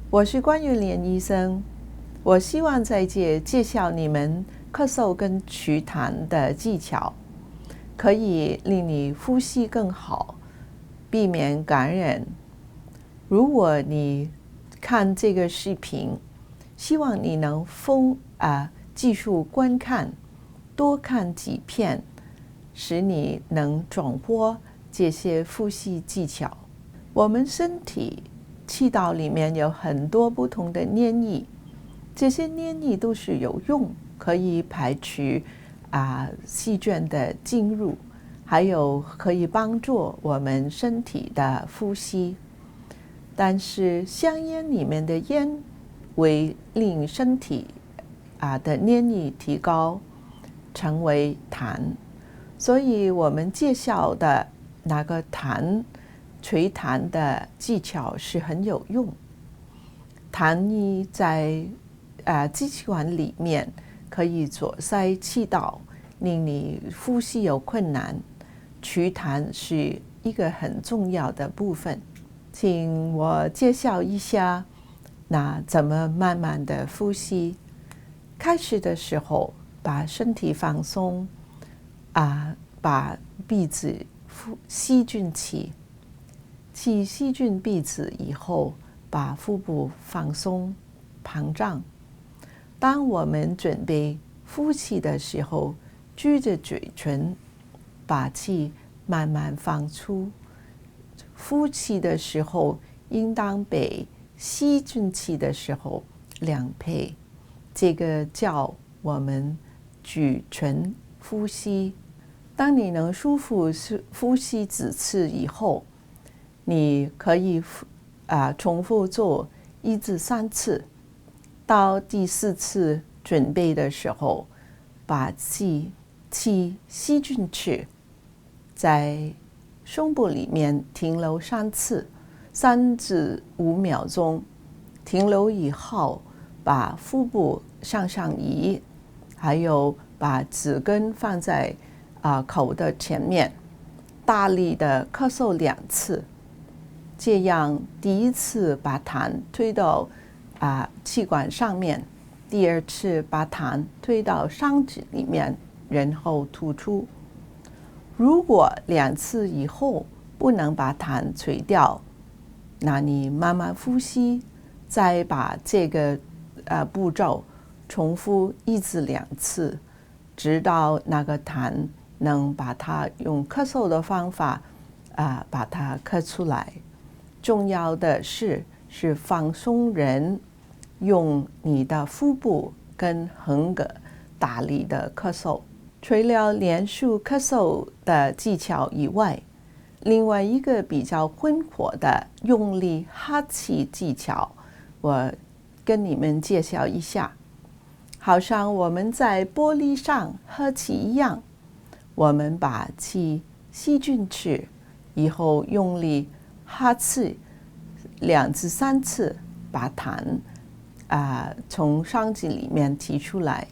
我是关玉莲医生，我希望在这介绍你们咳嗽跟祛痰的技巧，可以令你呼吸更好，避免感染。如果你看这个视频，希望你能继续观看，多看几遍，使你能掌握这些呼吸技巧。我们身体气道里面有很多不同的黏液，这些黏液都是有用，可以排除细菌的进入，还有可以帮助我们身体的呼吸。但是香烟里面的烟会令身体的黏液提高，成为痰，所以我们介绍的那个祛痰的技巧是很有用。痰液在支气管里面可以阻塞气道，令你呼吸有困难。祛痰是一个很重要的部分。请我介绍一下，怎么慢慢的呼吸。开始的时候，把身体放松，把鼻子吸进气。吸进鼻子以后，把腹部放松膨胀。当我们准备呼气的时候，撅着嘴唇，把气慢慢放出。呼气的时候，应当比吸进气的时候2倍。这个叫我们嘴唇呼吸。当你能舒服呼吸几次以后，你可以重复做1至3次，到第4次准备的时候，把气吸进去，在胸部里面停留3次，3至5秒钟。停留以后，把腹部向上移，还有把指根放在口的前面，大力的咳嗽2次。这样第1次把痰推到气管上面，第2次把痰推到嗓子里面，然后吐出。如果2次以后不能把痰吹掉，那你慢慢呼吸，再把这个步骤重复1至2次，直到那个痰能把它用咳嗽的方法把它咳出来。重要的是放松人，用你的腹部跟横膈大力的咳嗽。除了连续咳嗽的技巧以外，另外一个比较温和的用力哈气技巧，我跟你们介绍一下。好像我们在玻璃上喝气一样，我们把气吸进去以后，用力哈气2至3次，把痰从嗓子里面提出来。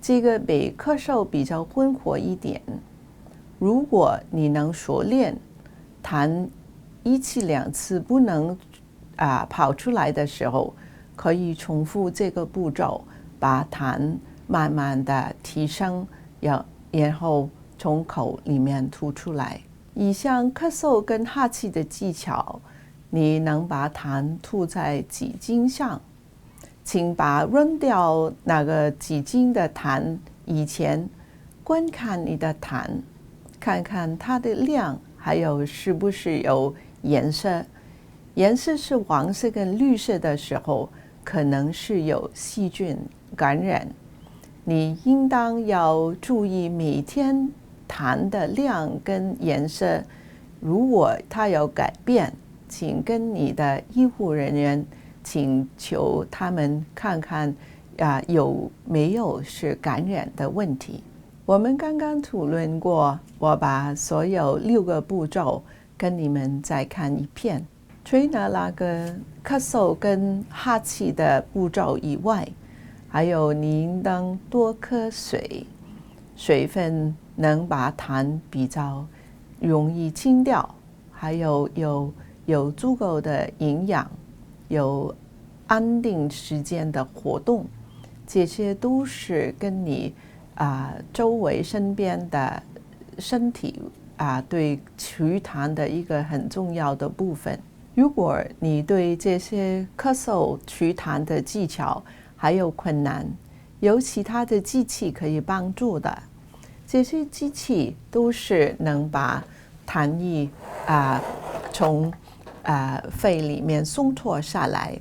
这个比咳嗽比较温和一点。如果你能熟练，痰1次2次不能跑出来的时候，可以重复这个步骤，把痰慢慢的提升，然后从口里面吐出来。以上咳嗽跟哈气的技巧，你能把痰吐在纸巾上，请把扔掉那个纸巾的痰以前，观看你的痰，看看它的量，还有是不是有颜色。颜色是黄色跟绿色的时候，可能是有细菌感染。你应当要注意每天痰的量跟颜色，如果它有改变，请跟你的医护人员请求他们看看有没有是感染的问题。我们刚刚讨论过，我把所有6个步骤跟你们再看一遍。除了那个咳嗽跟哈气的步骤以外，还有你应当多喝水，水分能把痰比较容易清掉，还有足够的营养，有安定时间的活动，这些都是跟你周围身边的身体对祛痰的一个很重要的部分。如果你对这些咳嗽祛痰的技巧还有困难，有其他的机器可以帮助的。这些机器都是能把痰液从肺里面松脱下来，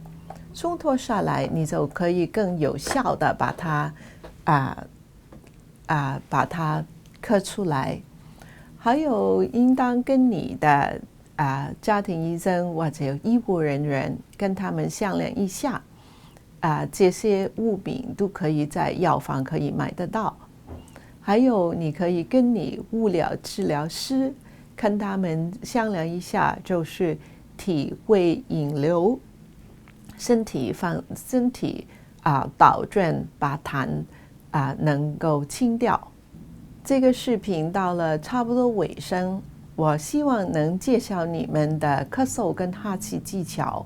你就可以更有效的把它咳出来。还有应当跟你的家庭医生或者医护人员跟他们商量一下，这些物品都可以在药房可以买得到。还有你可以跟你物理治疗师跟他们商量一下，就是体会引流，身体导正，把痰能够清掉。这个视频到了差不多尾声，我希望能介绍你们的咳嗽跟哈气技巧，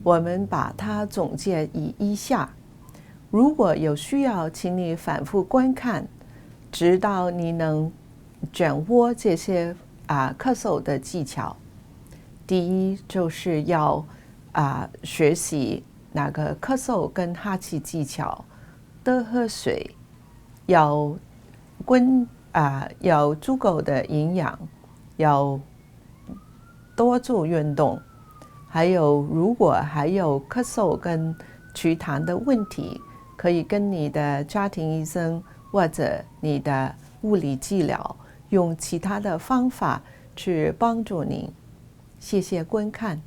我们把它总结一下。如果有需要，请你反复观看，直到你能掌握这些咳嗽的技巧。第一，就是要学习那个咳嗽跟哈气技巧，多喝水，要足够的营养，要多做运动。还有，如果还有咳嗽跟祛痰的问题，可以跟你的家庭医生或者你的物理治疗，用其他的方法去帮助您。谢谢观看。